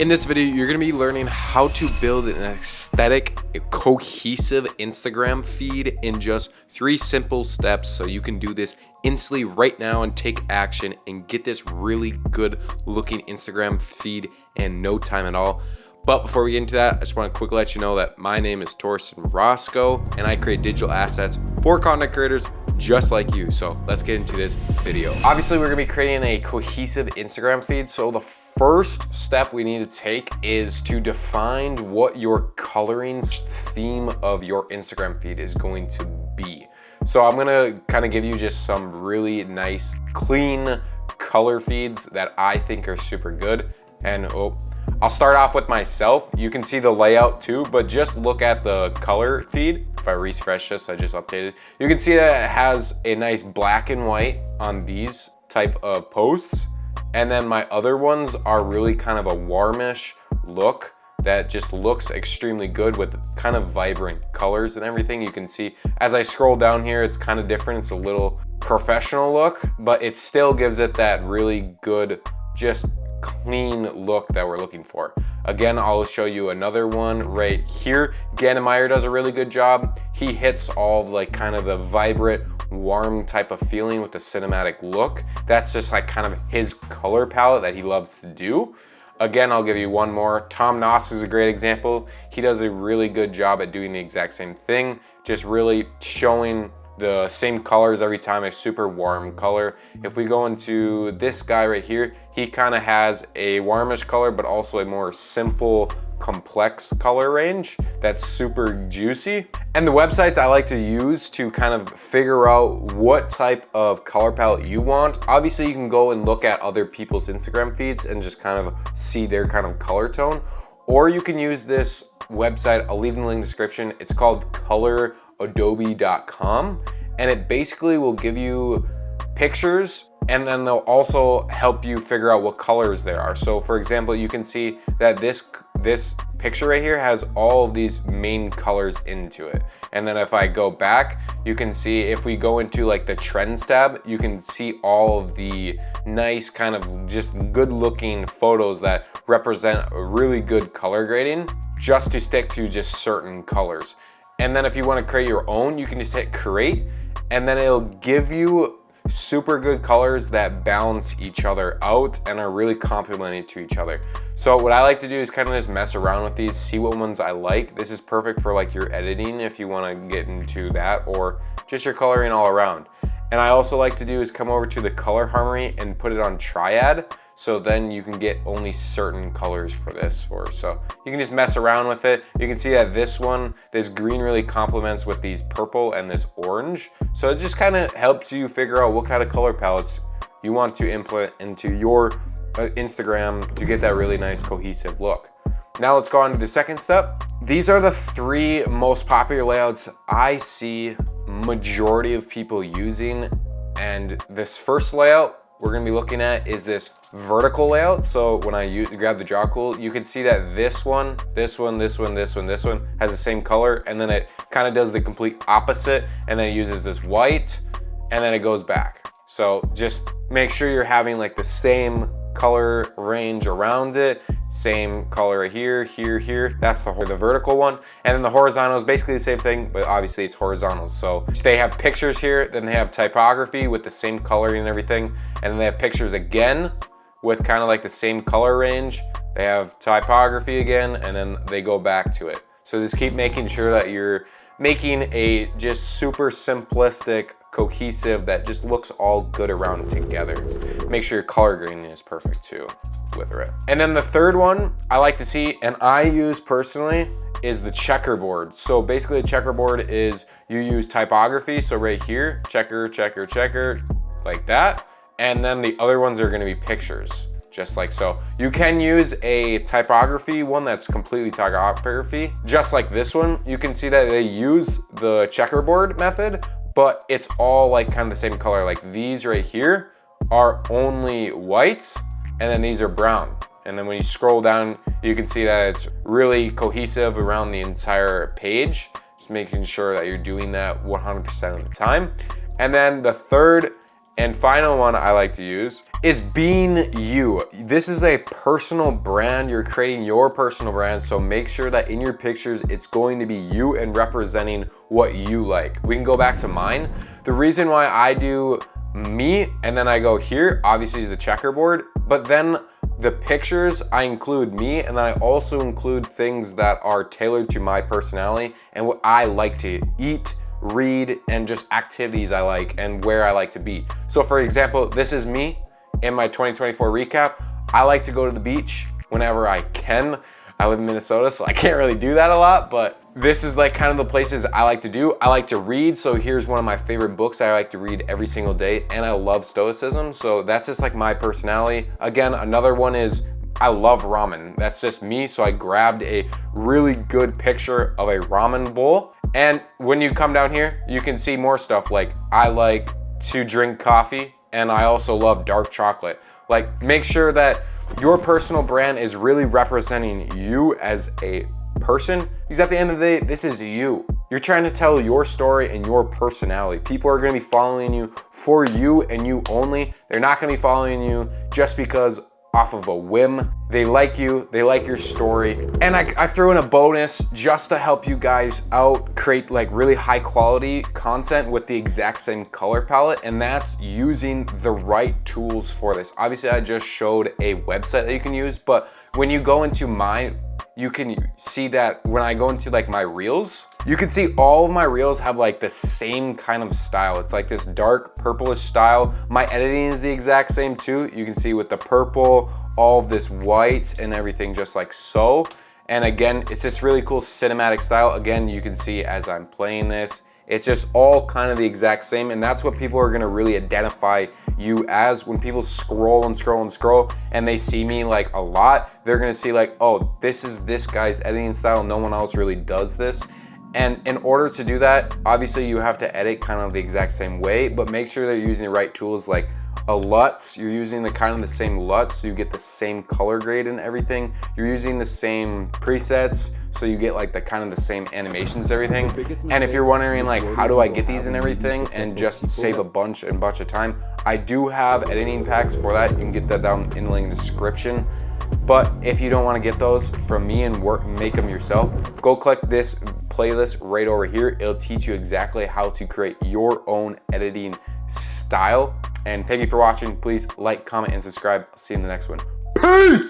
In this video, you're gonna be learning how to build an aesthetic, cohesive Instagram feed in just 3 simple steps so you can do this instantly right now and take action and get this really good looking Instagram feed in no time at all. But before we get into that, I just want to quickly let you know that my name is Torsten Roscoe and I create digital assets for content creators just like you. So let's get into this video. Obviously, we're gonna be creating a cohesive Instagram feed. So the first step we need to take is to define what your coloring theme of your Instagram feed is going to be. So I'm gonna kind of give you just some really nice, clean color feeds that I think are super good. And I'll start off with myself. You can see the layout too, but just look at the color feed. If I refresh this, I just updated. You can see that it has a nice black and white on these type of posts. And then my other ones are really kind of a warmish look that just looks extremely good with kind of vibrant colors and everything. You can see as I scroll down here, it's kind of different. It's a little professional look, but it still gives it that really good, just clean look that we're looking for. Again, I'll show you another one right here. Gannemeyer does a really good job. He hits all of like kind of the vibrant, warm type of feeling with the cinematic look. That's just like kind of his color palette that he loves to do. Again, I'll give you one more. Tom Noss is a great example. He does a really good job at doing the exact same thing, just really showing the same colors every time, a super warm color. If we go into this guy right here, he kind of has a warmish color, but also a more simple, complex color range that's super juicy. And the websites I like to use to kind of figure out what type of color palette you want. Obviously, you can go and look at other people's Instagram feeds and just kind of see their kind of color tone. Or you can use this website, I'll leave in the link in the description. It's called coloradobe.com, and it basically will give you pictures and then they'll also help you figure out what colors there are. So for example, you can see that this picture right here has all of these main colors into it. And then if I go back, you can see if we go into like the trends tab, you can see all of the nice kind of just good looking photos that represent a really good color grading just to stick to just certain colors. And then if you want to create your own, you can just hit create and then it'll give you super good colors that balance each other out and are really complementary to each other. So what I like to do is kind of just mess around with these, see what ones I like. This is perfect for like your editing if you want to get into that, or just your coloring all around. And I also like to do is come over to the color harmony and put it on triad. So then you can get only certain colors for this. So you can just mess around with it. You can see that this one, this green really complements with these purple and this orange. So it just kind of helps you figure out what kind of color palettes you want to implement into your Instagram to get that really nice cohesive look. Now let's go on to the second step. These are the 3 most popular layouts I see majority of people using. And this first layout we're gonna be looking at is this vertical layout. So when I grab the draw tool, you can see that this one has the same color, and then it kind of does the complete opposite, and then it uses this white, and then it goes back. So just make sure you're having like the same color range around it, same color here, here. That's the vertical one. And then the horizontal is basically the same thing, but obviously it's horizontal. So they have pictures here, then they have typography with the same coloring and everything. And then they have pictures again with kind of like the same color range. They have typography again, and then they go back to it. So just keep making sure that you're making a just super simplistic, cohesive, that just looks all good around together. Make sure your color grading is perfect too with it. And then the third one I like to see, and I use personally, is the checkerboard. So basically a checkerboard is you use typography. So right here, checker, like that. And then the other ones are gonna be pictures, just like so. You can use a typography one that's completely typography, just like this one. You can see that they use the checkerboard method, but it's all like kind of the same color. Like these right here are only white, and then these are brown. And then when you scroll down, you can see that it's really cohesive around the entire page. Just making sure that you're doing that 100% of the time. And then the third and final one I like to use is being you. This is a personal brand. You're creating your personal brand, so make sure that in your pictures, it's going to be you and representing what you like. We can go back to mine. The reason why I do me and then I go here, obviously is the checkerboard, but then the pictures, I include me, and then I also include things that are tailored to my personality and what I like to eat, read, and just activities I like and where I like to be. So for example, this is me in my 2024 recap. I like to go to the beach whenever I can. I live in Minnesota, so I can't really do that a lot, but this is like kind of the places I like to do. I like to read, so here's one of my favorite books I like to read every single day, and I love Stoicism, so that's just like my personality. Again, another one is I love ramen. That's just me, so I grabbed a really good picture of a ramen bowl, and when you come down here, you can see more stuff like I like to drink coffee, and I also love dark chocolate. Like, make sure that your personal brand is really representing you as a person, because at the end of the day, this is you. You're trying to tell your story and your personality. People are gonna be following you for you and you only. They're not gonna be following you just because off of a whim. They like you, they like your story. And I threw in a bonus just to help you guys out, create like really high quality content with the exact same color palette, and that's using the right tools for this. Obviously, I just showed a website that you can use, but when you go into you can see that when I go into like my reels, you can see all of my reels have like the same kind of style. It's like this dark purplish style. My editing is the exact same too. You can see with the purple, all of this white and everything just like so. And again, it's this really cool cinematic style. Again, you can see as I'm playing this, it's just all kind of the exact same, and that's what people are gonna really identify you as. When people scroll and scroll and scroll and they see me like a lot, they're gonna see like, oh, this is this guy's editing style, no one else really does this. And in order to do that, obviously you have to edit kind of the exact same way, but make sure that you're using the right tools like a LUTs. You're using the kind of the same LUTs so you get the same color grade and everything. You're using the same presets so you get like the kind of the same animations and everything. And if you're wondering like, how do I get these and everything and just save a bunch of time, I do have editing packs for that. You can get that down in the link in the description. But if you don't want to get those from me and make them yourself, go click this playlist right over here. It'll teach you exactly how to create your own editing style. And thank you for watching. Please like, comment, and subscribe. I'll see you in the next one. Peace!